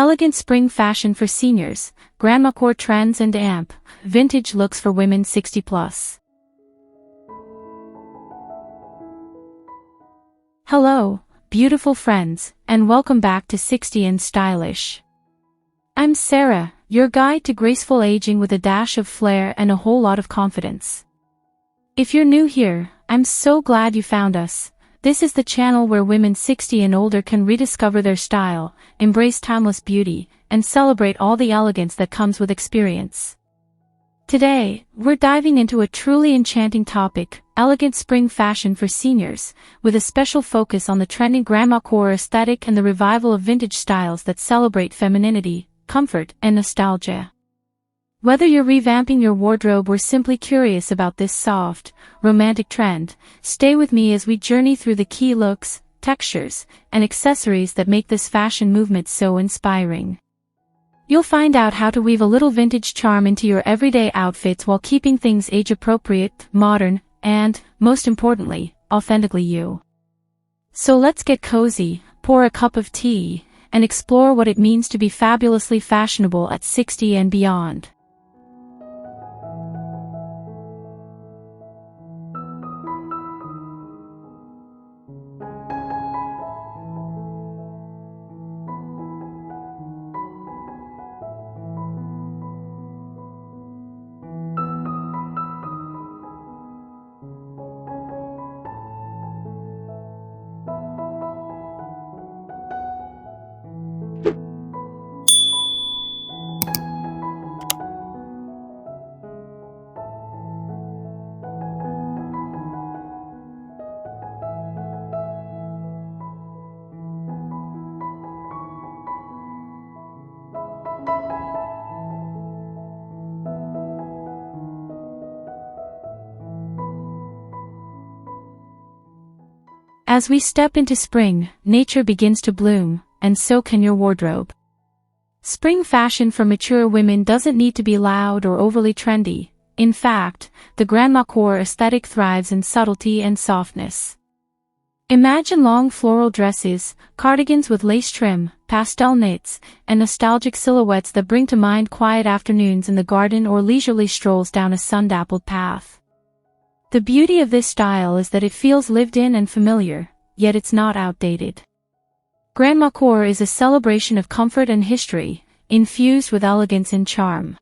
Elegant spring fashion for seniors, Grandmacore trends and amp, vintage looks for women 60 plus. Hello, beautiful friends, and welcome back to 60 and Stylish. I'm Sarah, your guide to graceful aging with a dash of flair and a whole lot of confidence. If you're new here, I'm so glad you found us. This is the channel where women 60 and older can rediscover their style, embrace timeless beauty, and celebrate all the elegance that comes with experience. Today, we're diving into a truly enchanting topic, elegant spring fashion for seniors, with a special focus on the trending Grandmacore aesthetic and the revival of vintage styles that celebrate femininity, comfort, and nostalgia. Whether you're revamping your wardrobe or simply curious about this soft, romantic trend, stay with me as we journey through the key looks, textures, and accessories that make this fashion movement so inspiring. You'll find out how to weave a little vintage charm into your everyday outfits while keeping things age-appropriate, modern, and, most importantly, authentically you. So let's get cozy, pour a cup of tea, and explore what it means to be fabulously fashionable at 60 and beyond. As we step into spring, nature begins to bloom, and so can your wardrobe. Spring fashion for mature women doesn't need to be loud or overly trendy. In fact, the Grandmacore aesthetic thrives in subtlety and softness. Imagine long floral dresses, cardigans with lace trim, pastel knits, and nostalgic silhouettes that bring to mind quiet afternoons in the garden or leisurely strolls down a sun-dappled path. The beauty of this style is that it feels lived in and familiar, yet it's not outdated. Grandmacore is a celebration of comfort and history, infused with elegance and charm.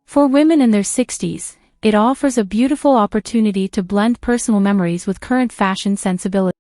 For women in their 60s, it offers a beautiful opportunity to blend personal memories with current fashion sensibility.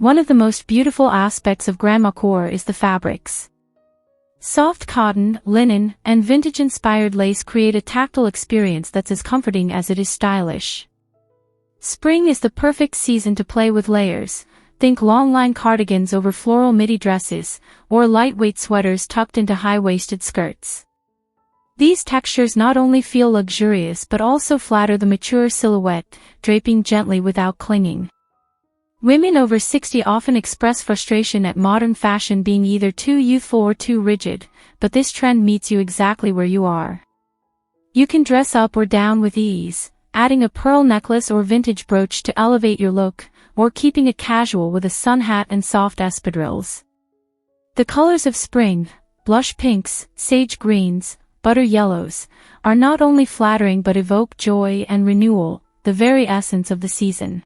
One of the most beautiful aspects of Grandmacore is the fabrics. Soft cotton, linen, and vintage-inspired lace create a tactile experience that's as comforting as it is stylish. Spring is the perfect season to play with layers. Think long-line cardigans over floral midi dresses, or lightweight sweaters tucked into high-waisted skirts. These textures not only feel luxurious but also flatter the mature silhouette, draping gently without clinging. Women over 60 often express frustration at modern fashion being either too youthful or too rigid, but this trend meets you exactly where you are. You can dress up or down with ease, adding a pearl necklace or vintage brooch to elevate your look, or keeping it casual with a sun hat and soft espadrilles. The colors of spring, blush pinks, sage greens, butter yellows, are not only flattering but evoke joy and renewal, the very essence of the season.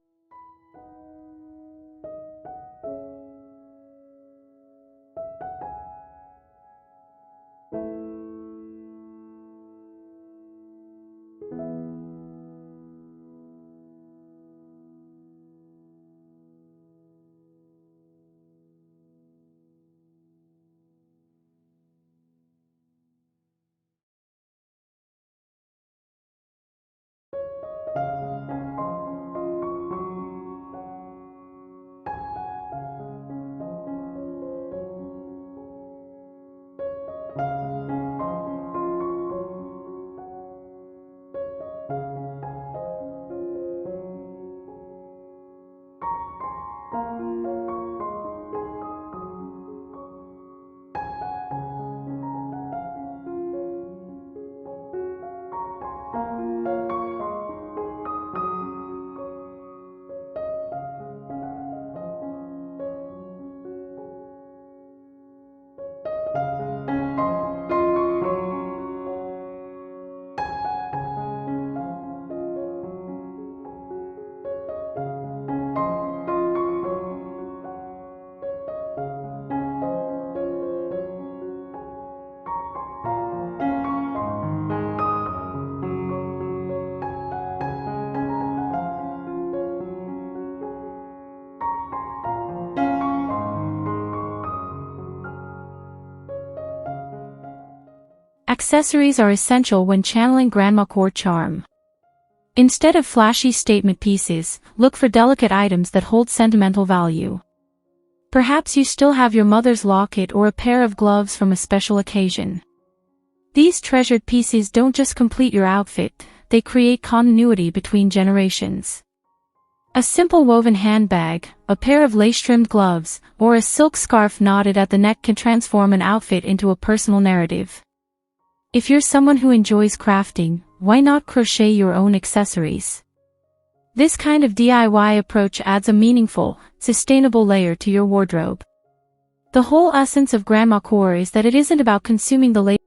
Accessories are essential when channeling Grandmacore charm. Instead of flashy statement pieces, look for delicate items that hold sentimental value. Perhaps you still have your mother's locket or a pair of gloves from a special occasion. These treasured pieces don't just complete your outfit, they create continuity between generations. A simple woven handbag, a pair of lace-trimmed gloves, or a silk scarf knotted at the neck can transform an outfit into a personal narrative. If you're someone who enjoys crafting, why not crochet your own accessories? This kind of DIY approach adds a meaningful, sustainable layer to your wardrobe. The whole essence of Grandmacore is that it isn't about consuming the latest.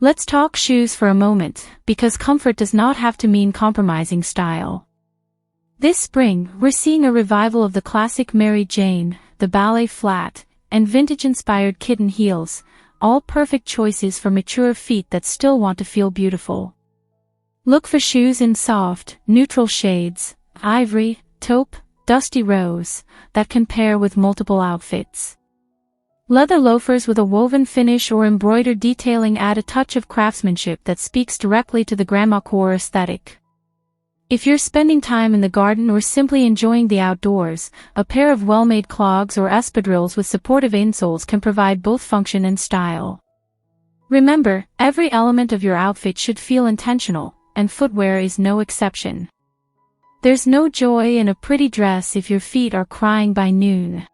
Let's talk shoes for a moment, because comfort does not have to mean compromising style. This spring, we're seeing a revival of the classic Mary Jane, the ballet flat, and vintage-inspired kitten heels, all perfect choices for mature feet that still want to feel beautiful. Look for shoes in soft, neutral shades, ivory, taupe, dusty rose, that can pair with multiple outfits. Leather loafers with a woven finish or embroidered detailing add a touch of craftsmanship that speaks directly to the Grandmacore aesthetic. If you're spending time in the garden or simply enjoying the outdoors, a pair of well-made clogs or espadrilles with supportive insoles can provide both function and style. Remember, every element of your outfit should feel intentional, and footwear is no exception. There's no joy in a pretty dress if your feet are crying by noon.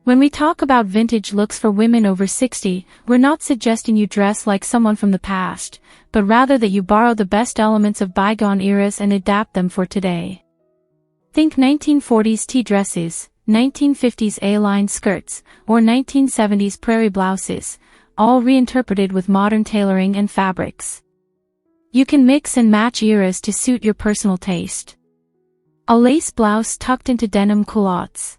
When we talk about vintage looks for women over 60, we're not suggesting you dress like someone from the past, but rather that you borrow the best elements of bygone eras and adapt them for today. Think 1940s tea dresses, 1950s A-line skirts, or 1970s prairie blouses, all reinterpreted with modern tailoring and fabrics. You can mix and match eras to suit your personal taste. A lace blouse tucked into denim culottes.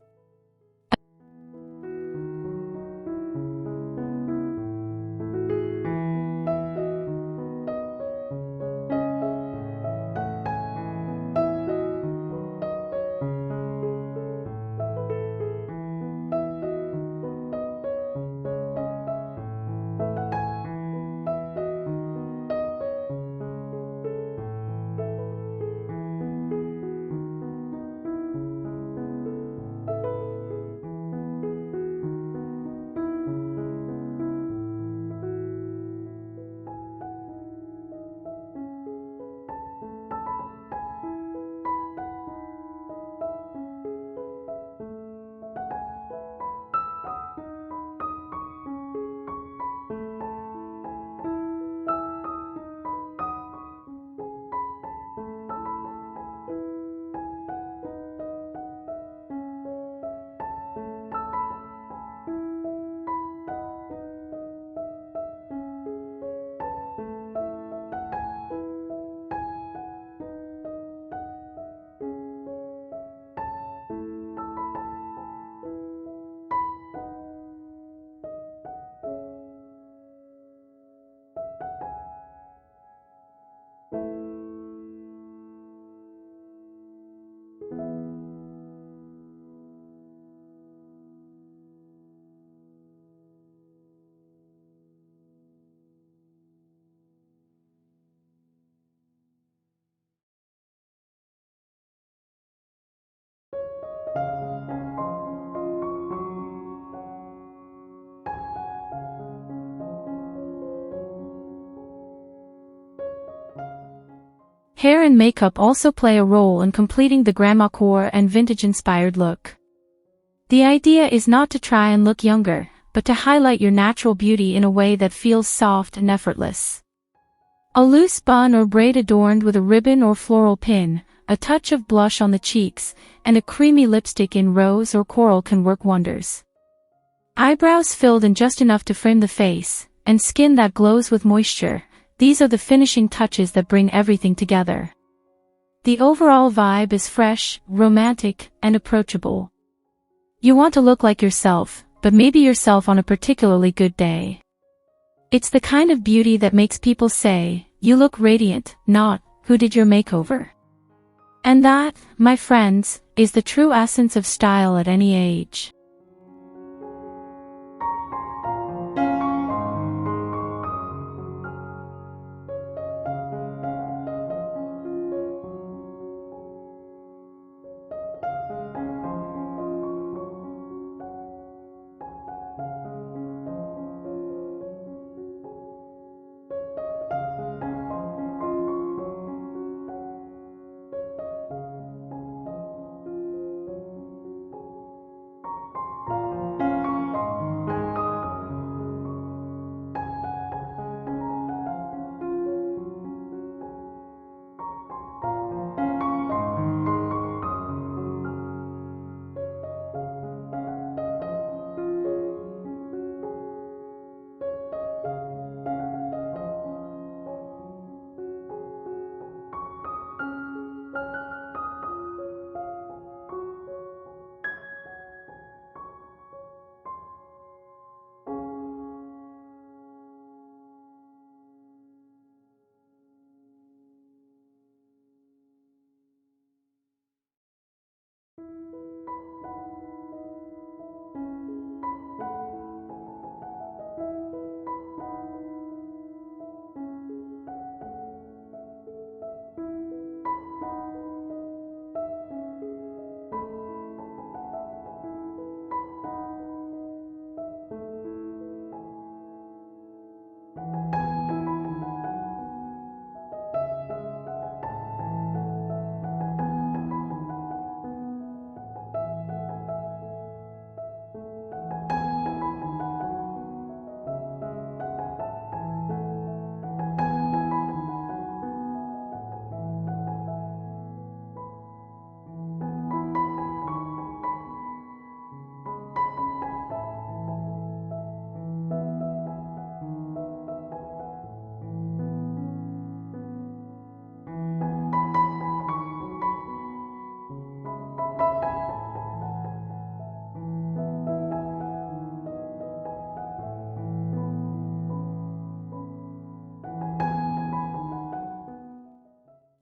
Hair and makeup also play a role in completing the Grandmacore and vintage-inspired look. The idea is not to try and look younger, but to highlight your natural beauty in a way that feels soft and effortless. A loose bun or braid adorned with a ribbon or floral pin, a touch of blush on the cheeks, and a creamy lipstick in rose or coral can work wonders. Eyebrows filled in just enough to frame the face, and skin that glows with moisture, these are the finishing touches that bring everything together. The overall vibe is fresh, romantic, and approachable. You want to look like yourself, but maybe yourself on a particularly good day. It's the kind of beauty that makes people say, "You look radiant," not, "Who did your makeover?" And that, my friends, is the true essence of style at any age.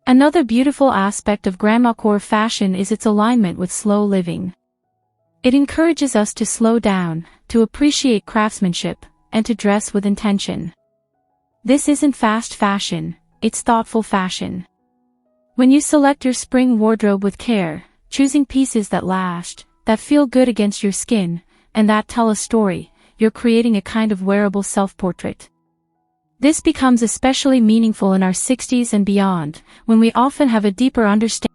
Another beautiful aspect of Grandmacore fashion is its alignment with slow living. It encourages us to slow down, to appreciate craftsmanship, and to dress with intention. This isn't fast fashion, it's thoughtful fashion. When you select your spring wardrobe with care, choosing pieces that last, that feel good against your skin, and that tell a story, you're creating a kind of wearable self-portrait. This becomes especially meaningful in our 60s and beyond, when we often have a deeper understanding.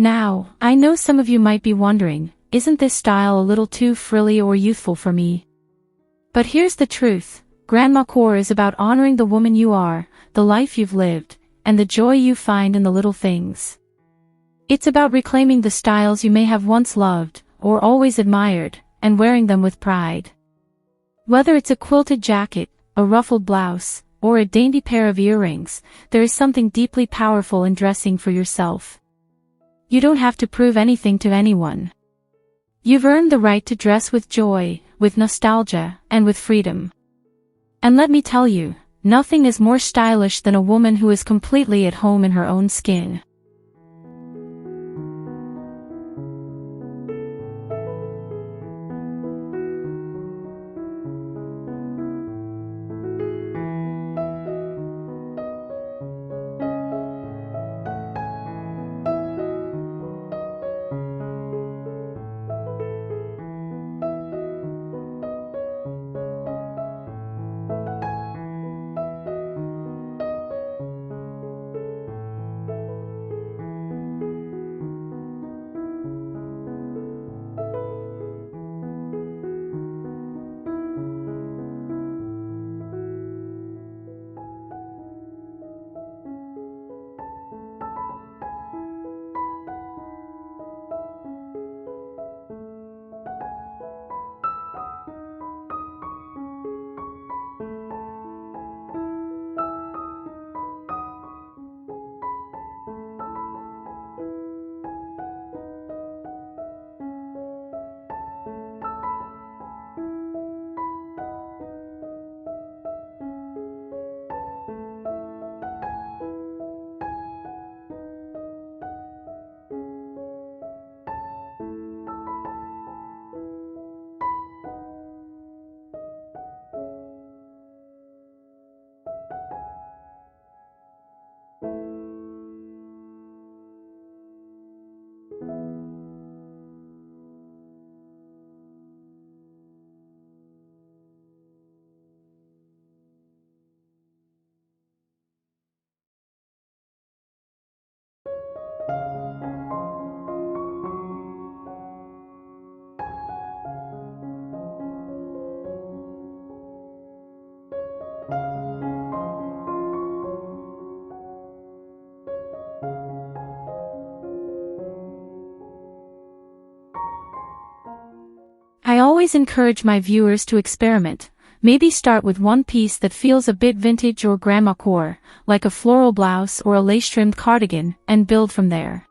Now, I know some of you might be wondering, isn't this style a little too frilly or youthful for me? But here's the truth. Grandmacore is about honoring the woman you are, the life you've lived, and the joy you find in the little things. It's about reclaiming the styles you may have once loved, or always admired, and wearing them with pride. Whether it's a quilted jacket, a ruffled blouse, or a dainty pair of earrings, there is something deeply powerful in dressing for yourself. You don't have to prove anything to anyone. You've earned the right to dress with joy, with nostalgia, and with freedom. And let me tell you, nothing is more stylish than a woman who is completely at home in her own skin. I always encourage my viewers to experiment. Maybe start with one piece that feels a bit vintage or grandmacore, like a floral blouse or a lace-trimmed cardigan, and build from there.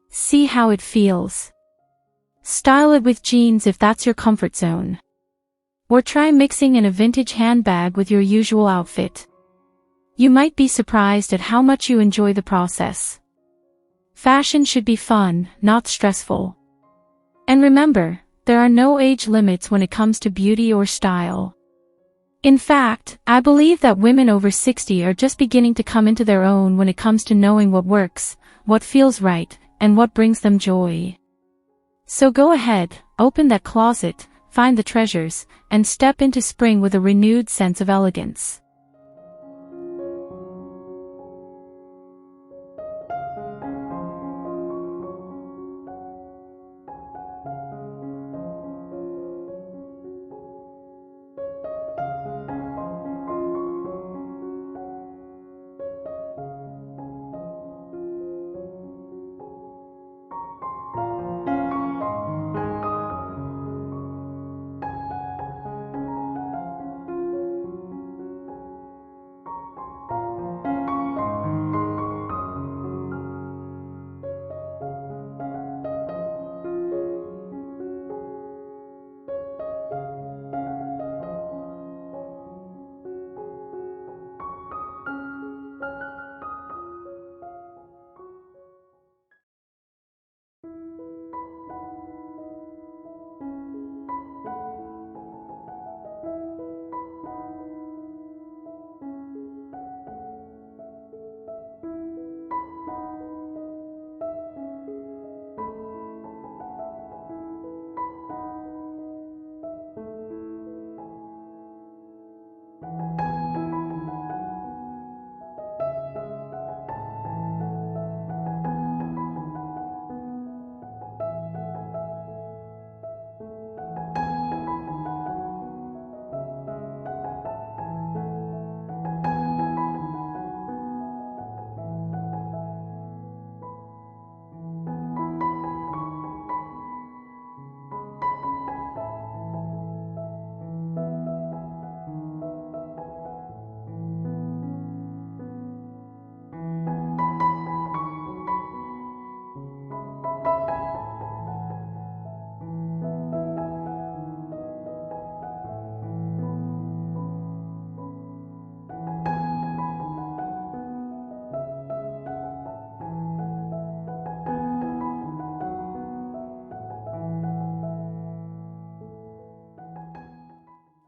See how it feels. Style it with jeans if that's your comfort zone. Or try mixing in a vintage handbag with your usual outfit. You might be surprised at how much you enjoy the process. Fashion should be fun, not stressful. And remember, there are no age limits when it comes to beauty or style. In fact, I believe that women over 60 are just beginning to come into their own when it comes to knowing what works, what feels right, and what brings them joy. So go ahead, open that closet, find the treasures, and step into spring with a renewed sense of elegance.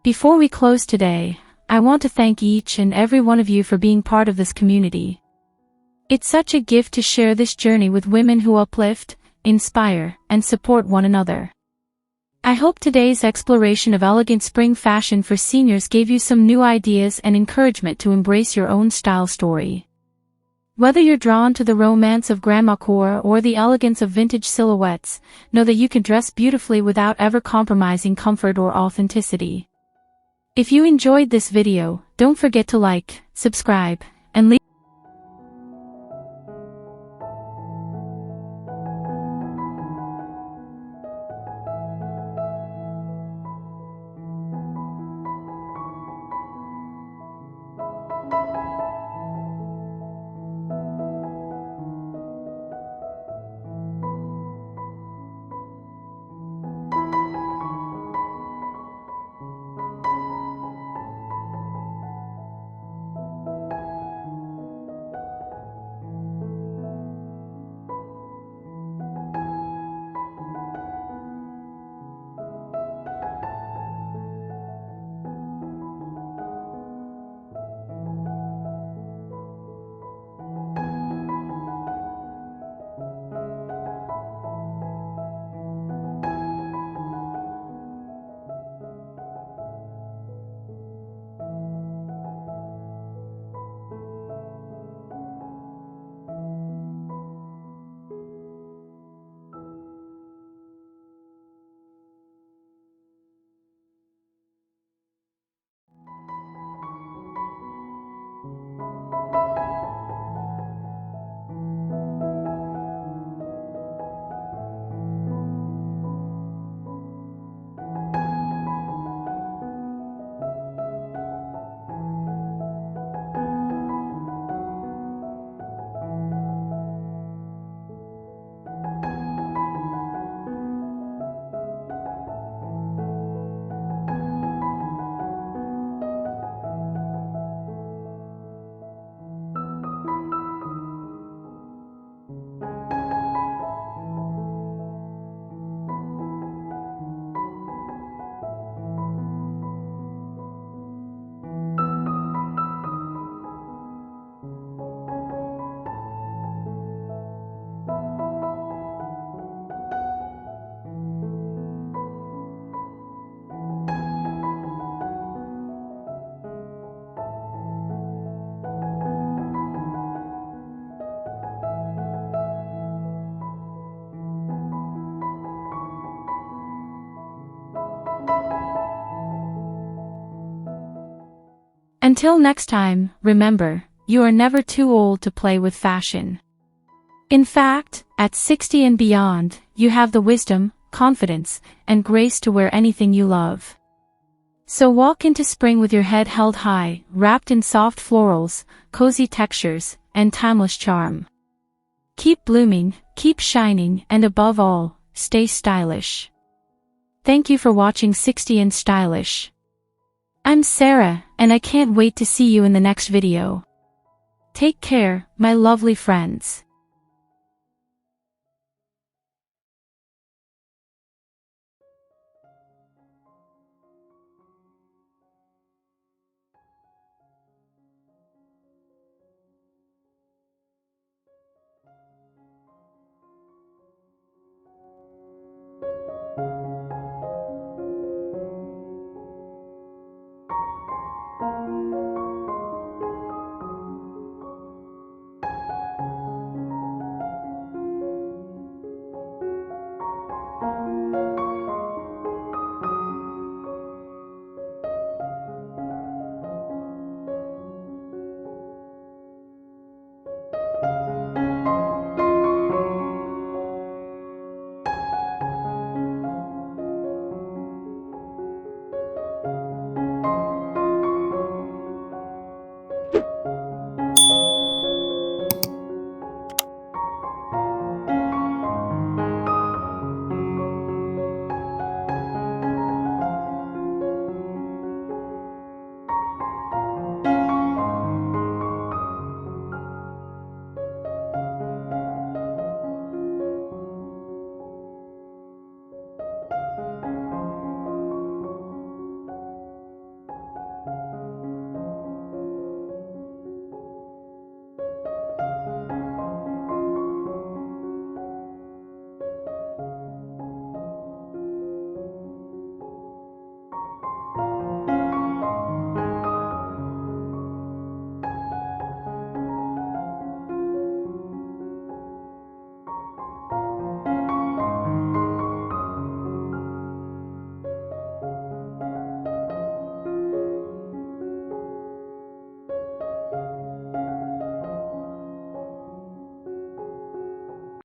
Before we close today, I want to thank each and every one of you for being part of this community. It's such a gift to share this journey with women who uplift, inspire, and support one another. I hope today's exploration of elegant spring fashion for seniors gave you some new ideas and encouragement to embrace your own style story. Whether you're drawn to the romance of Grandmacore or the elegance of vintage silhouettes, know that you can dress beautifully without ever compromising comfort or authenticity. If you enjoyed this video, don't forget to like, subscribe, and leave Until next time, remember, you are never too old to play with fashion. In fact, at 60 and beyond, you have the wisdom, confidence, and grace to wear anything you love. So walk into spring with your head held high, wrapped in soft florals, cozy textures, and timeless charm. Keep blooming, keep shining, and above all, stay stylish. Thank you for watching 60 and Stylish. I'm Sarah, and I can't wait to see you in the next video. Take care, my lovely friends.